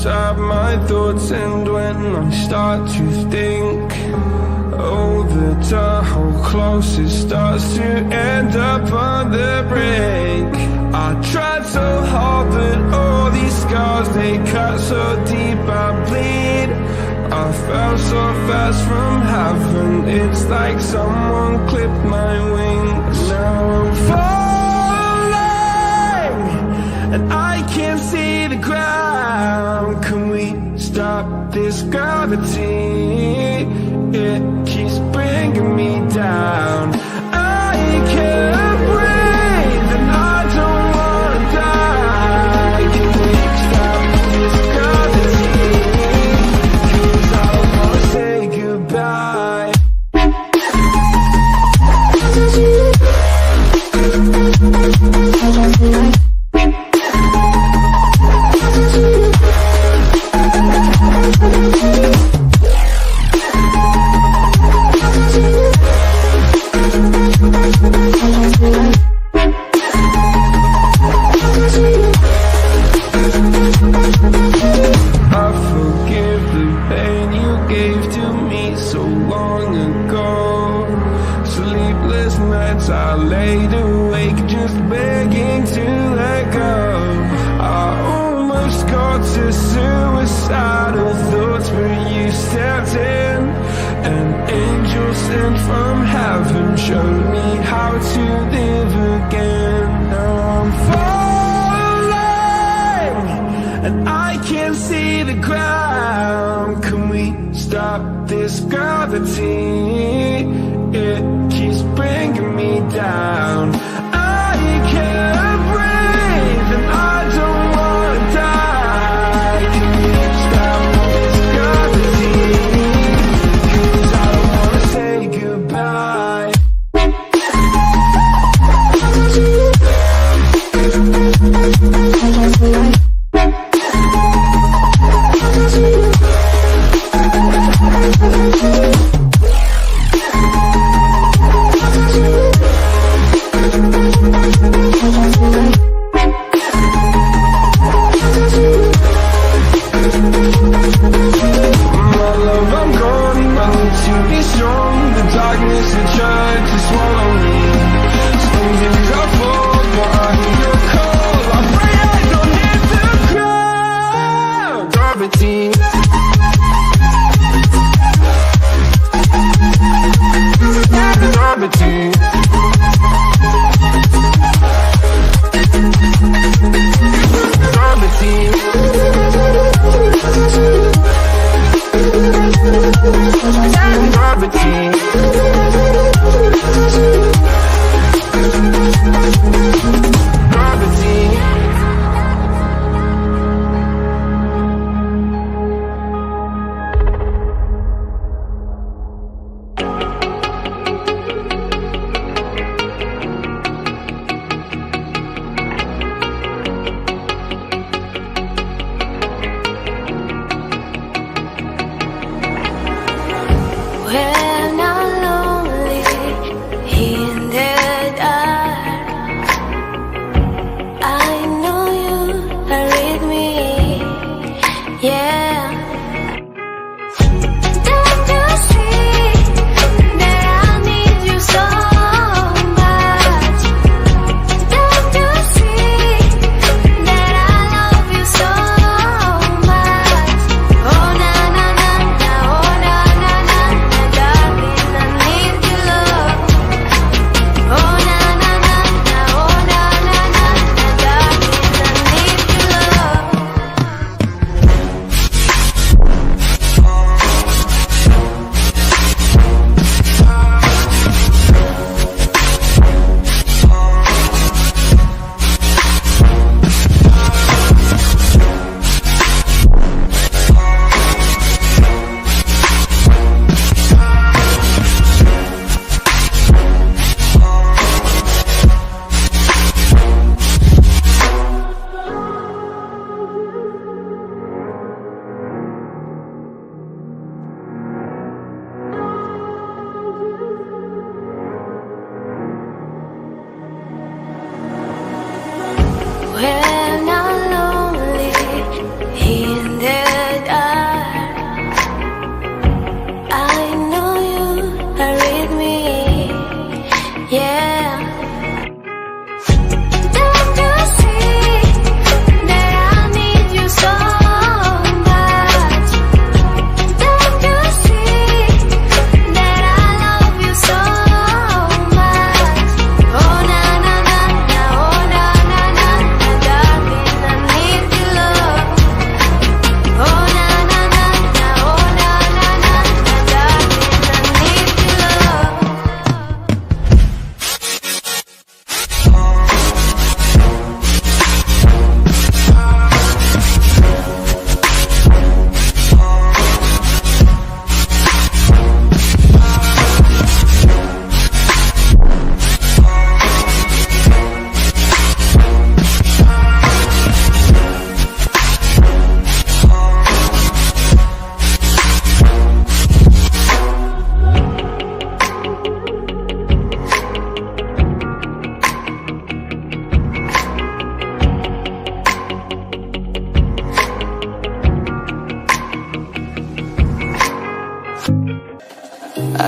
inside my thoughts, and when I start to think, oh, the tunnel close, it starts to end up on the brink. I tried so hard, but all these scars, they cut so deep, I bleed. I fell so fast from heaven, it's like someone clipped my wings. Now I'm falling, and I can't see the ground. Can we stop this gravity? It keeps bringing me down. I can't breathe, and I don't wanna die. Can we stop this gravity? 'Cause I don't wanna say goodbye. I laid awake just begging to let go. I almost got to suicidal thoughts, but you stepped in. An angel sent from heaven showed me how to live again. Now I'm falling, and I can't see the ground. Can we stop this gravity? It keeps bringing me down. I can't breathe, and I don't wanna die. Can we stop this gravity? 'Cause I don't wanna say goodbye.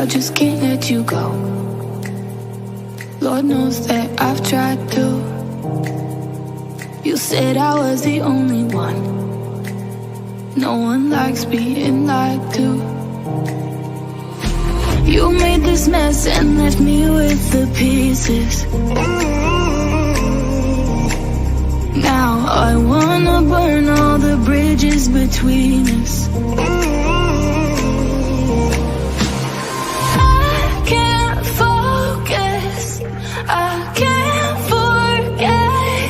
I just can't let you go. Lord knows that I've tried to. You said I was the only one. No one likes being lied to. You made this mess and left me with the pieces. Now I wanna burn all the bridges between us. I can't focus, I can't forget.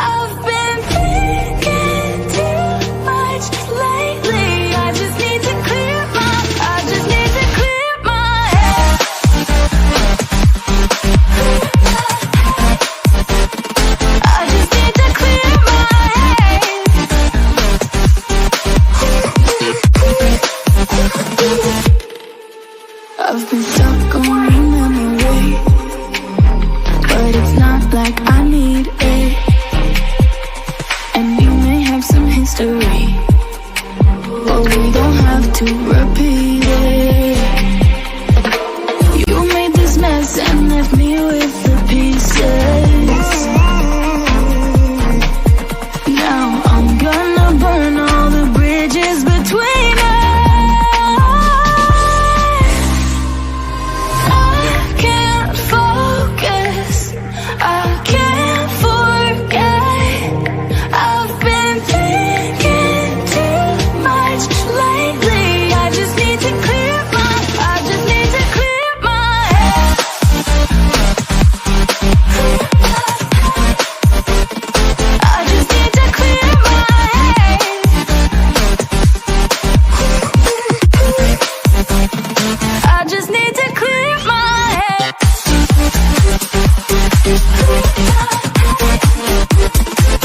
I've been thinking too much lately. I just need to clear my, I just need to clear my head. I just need to clear my head. I've been stuck on a memory, but it's not like I need it. And we may have some history, but we don't have to repeat it. You made this mess and left me with the pieces. Now I'm gonna burn all the bridges between us. I can't focus, I can't forget. I've been thinking too much lately. I just need to clear my, I just need to clear my head. I just need to clear my head. I just need to clear my head.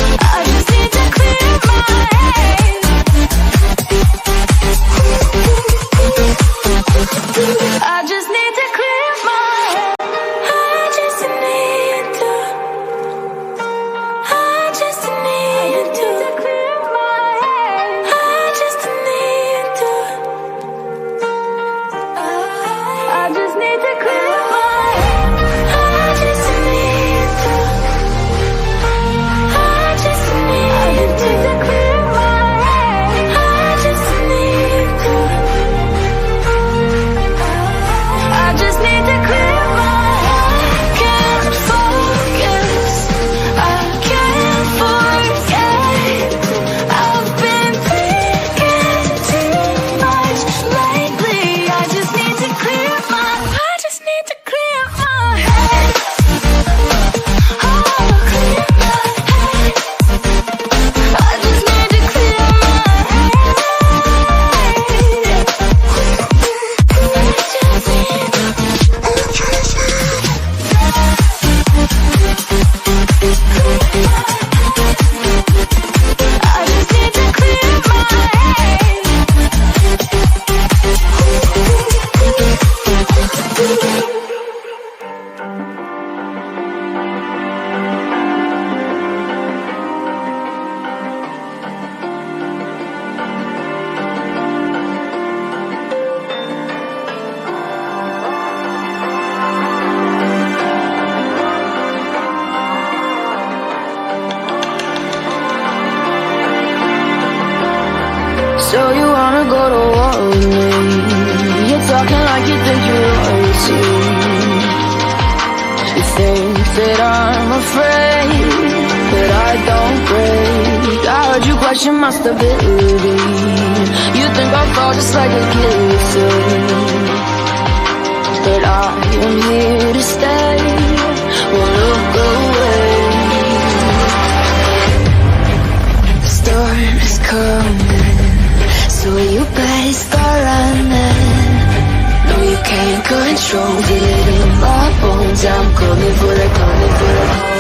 I just need to clear my head. I just need to clear my head. I just need to. I just need to clear my head. I just need to. I just need to clear my head. I just need to. I just need to clear my head. I just need to. I just need to clear my head. Can't focus, I can't forget. I've been thinking too much lately. I just need to clear my, I just need to clear my head. Oh, clear my head. I just need to clear my head. I just need to clear my head. So you wanna go to war with me? You're talking like you think you're royalty. You think that I'm afraid, that I don't break. I heard you question my stability. You think I'll fall just like a guillotine, but I am here to stay. Won't look away. The storm is coming, so you better start running. No, you can't control it in my bones. I'm coming for the, coming for the.